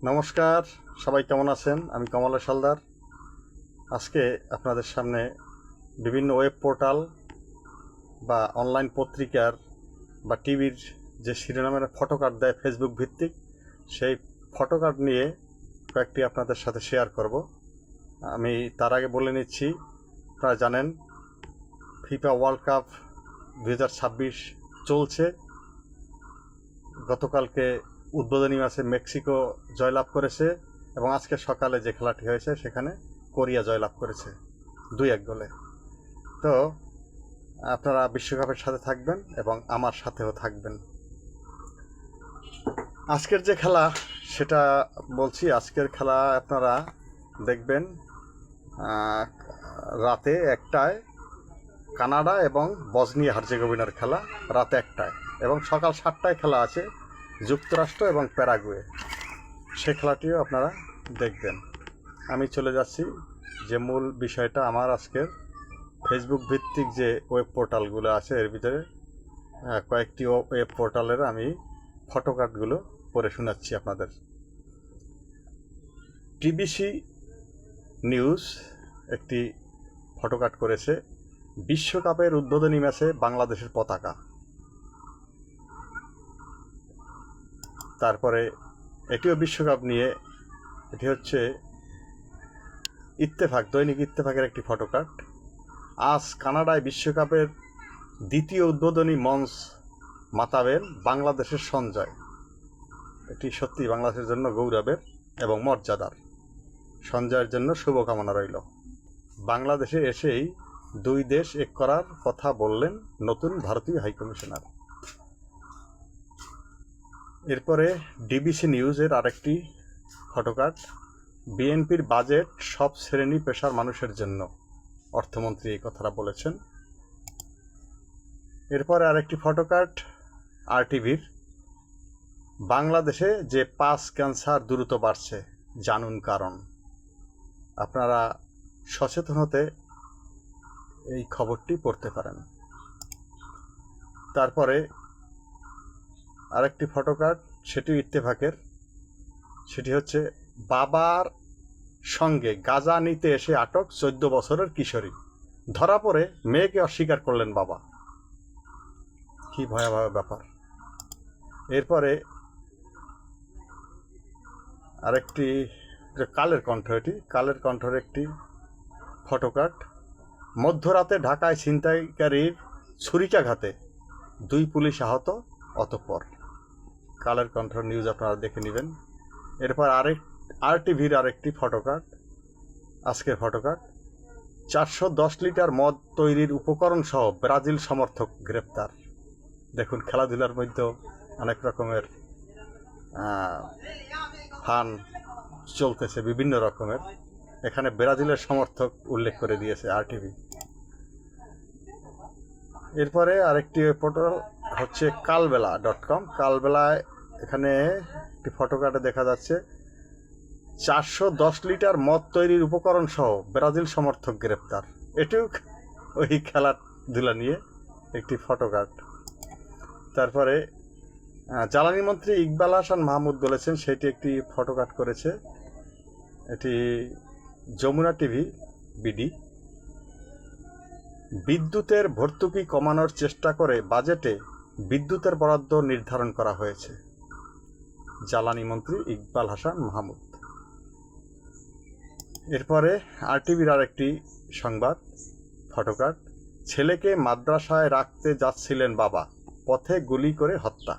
নমস্কার, সবাই কেমন আছেন? আমি কমলা সালদার। আজকে আপনাদের সামনে বিভিন্ন ওয়েব পোর্টাল বা অনলাইন পত্রিকার বা টিভির যে শিরোনামের ফটোকার্ড দেয় ফেসবুক ভিত্তিক, সেই ফটোকার্ড নিয়ে কয়েকটি আপনাদের সাথে শেয়ার করব। আমি তার আগে বলে নিচ্ছি, আপনারা জানেন ফিফা ওয়ার্ল্ড কাপ 2026 চলছে। গতকালকে উদ্বোধনী ম্যাচে মেক্সিকো জয়লাভ করেছে এবং আজকে সকালে যে খেলাটি হয়েছে সেখানে কোরিয়া জয়লাভ করেছে 2-1 গোলে। তো আপনারা বিশ্বকাপের সাথে থাকবেন এবং আমার সাথেও থাকবেন। আজকের যে খেলা সেটা বলছি, আজকের খেলা আপনারা দেখবেন রাতে 1টায় কানাডা এবং বসনিয়া হার্জেগোভিনার খেলা রাতে 1টায়, এবং সকাল 7টায় খেলা আছে যুক্তরাষ্ট্র এবং প্যারাগুয়ে। সে খেলাটিও আপনারা দেখবেন। আমি চলে যাচ্ছি যে মূল বিষয়টা, আমার আজকের ফেসবুক ভিত্তিক যে ওয়েব পোর্টালগুলো আছে এর ভিতরে কয়েকটি ওয়েব পোর্টালের আমি ফটোকার্ডগুলো পড়ে শোনাচ্ছি আপনাদের। টিবিসি নিউজ একটি ফটোকার্ড করেছে বিশ্বকাপের উদ্বোধনী ম্যাচে বাংলাদেশের পতাকা। তারপরে এটিও বিশ্বকাপ নিয়ে, এটি হচ্ছে ইত্তেফাক, দৈনিক ইত্তেফাকের একটি ফটোকার্ড। আজ কানাডায় বিশ্বকাপের দ্বিতীয় উদ্বোধনী মঞ্চ মাতাবেন বাংলাদেশের সঞ্জয়। এটি সত্যি বাংলাদেশের জন্য গৌরবের এবং মর্যাদার। সঞ্জয়ের জন্য শুভকামনা রইল। বাংলাদেশে এসেই 2 দেশ এক করার কথা বললেন নতুন ভারতীয় হাইকমিশনার। এরপরে ডিবিসি নিউজের আরেকটি ফটোকার্ড, বিএনপির বাজেট সব শ্রেণী পেশার মানুষের জন্য, অর্থমন্ত্রী এই কথাটা বলেছেন। এরপরে আরেকটি ফটোকার্ড আরটিভির, বাংলাদেশে যে 5 ক্যান্সার দ্রুত বাড়ছে জানুন কারণ। আপনারা সচেতন হতে এই খবরটি পড়তে পারেন। তারপরে আরেকটি ফটোকার্ড, সেটি ইত্তেফাকের, সেটি হচ্ছে বাবার সঙ্গে গাঁজা নিতে এসে আটক 14 বছরের কিশোরী। ধরা পড়ে মেয়েকে অস্বীকার করলেন বাবা। কি ভয়াবহ ব্যাপার। এরপরে আরেকটি কালের কণ্ঠ, এটি কালের কণ্ঠের একটি ফটোকার্ড, মধ্যরাতে ঢাকায় ছিনতাইকারীর ছুরিকাঘাতে 2 পুলিশ আহত, অতঃপর। কালের কণ্ঠ নিউজ আপনারা দেখে নেবেন। এরপর আরটিভির আরেকটি ফটোকার্ড, আজকের ফটোকার্ড, 410 লিটার মদ তৈরির উপকরণ সহ ব্রাজিল সমর্থক গ্রেপ্তার। দেখুন, খেলাধুলার মধ্যেও অনেক রকমের ফান চলতেছে বিভিন্ন রকমের। এখানে ব্রাজিলের সমর্থক উল্লেখ করে দিয়েছে আরটিভি। এরপরে আরেকটি পোর্টাল হচ্ছে কালবেলা.com। কালবেলায় এখানে একটি ফটোকার্ডে দেখা যাচ্ছে 410 লিটার মদ তৈরির উপকরণ সহ ব্রাজিল সমর্থক গ্রেপ্তার। এটিও ওই খেলাধুলা নিয়ে একটি ফটোকার্ড। তারপরে জ্বালানি মন্ত্রী ইকবাল হাসান মাহমুদ বলেছেন, সেটি একটি ফটোকার্ড করেছে, এটি যমুনা টিভি বিডি। বিদ্যুতের ভর্তুকি কমানোর চেষ্টা করে বাজেটে বিদ্যুতের বরাদ্দ নির্ধারণ করা হয়েছে, জ্বালানি মন্ত্রী ইকবাল হাসান মাহমুদ। এরপরে আরটিভির আরেকটি সংবাদ ফটোকার্ড, ছেলেকে মাদ্রাসায় রাখতে যাচ্ছিলেন বাবা, পথে গুলি করে হত্যা।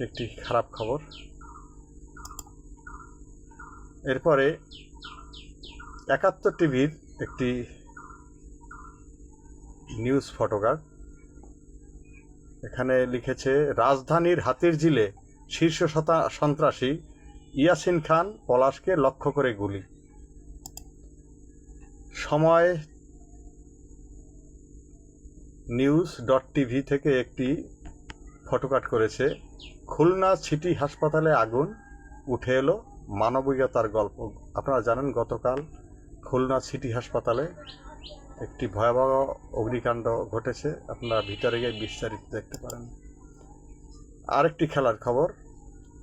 একটি খারাপ খবর। এরপরে 71 টিভির একটি নিউজ ফটোকার্ড, এখানে লিখেছে রাজধানীর হাতিরঝিলে শীর্ষ সন্ত্রাসী ইয়াসিন খান পলাশকে লক্ষ্য করে গুলি। সময় নিউজ.টিভি থেকে একটি ফটোকার্ড করেছে, খুলনা সিটি হাসপাতালে আগুন, উঠে এলো মানবিকতার গল্প। আপনারা জানেন গতকাল খুলনা সিটি হাসপাতালে একটি ভয়াবহ অগ্নিকাণ্ড ঘটেছে। আপনারা ভিতরে গিয়ে বিস্তারিত দেখতে পারেন। আরেকটি খেলার খবর,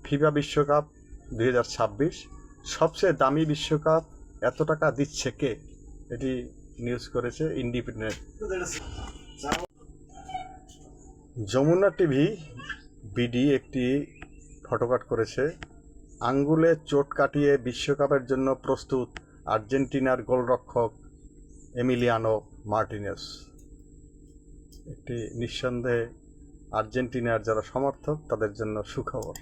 ফিফা বিশ্বকাপ 2026 সবচেয়ে দামি বিশ্বকাপ, এত টাকা দিচ্ছে কে? এটি নিউজ করেছে ইন্ডিপেন্ডেন্ট। যমুনা টিভি বিডি একটি ফটোকাট করেছে। আঙ্গুলে চোট কাটিয়ে বিশ্বকাপের জন্য প্রস্তুত আর্জেন্টিনার গোলরক্ষক এমিলিয়ানো মার্টিনেস। একটি নিঃসন্দেহে আর্জেন্টিনার যারা সমর্থক তাদের জন্য সুখবর।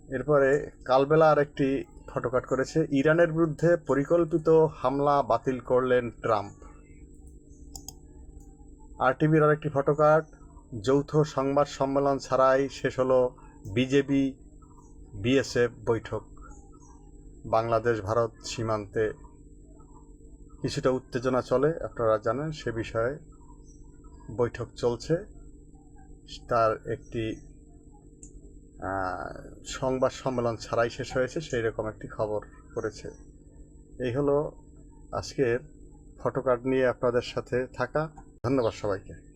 এরপরে কালবেলা আরেকটি ফটোকাট করেছে। ইরানের বিরুদ্ধে পরিকল্পিত হামলা বাতিল করলেন ট্রাম্প। আরটিভির আরেকটি ফটোকাট, যৌথ সংবাদ সম্মেলন ছাড়াই শেষ হলো বিজেপি বিএসএফ বৈঠক। বাংলাদেশ ভারত সীমান্তে কিছুটা উত্তেজনা চলে, আপনারা জানেন, সে বিষয়ে বৈঠক চলছে। তার একটি সংবাদ সম্মেলন ছাড়াই শেষ হয়েছে, সেই রকম একটি খবর করেছে। এই হলো আজকের ফটোকাট নিয়ে আপনাদের সাথে থাকা। ধন্যবাদ সবাইকে।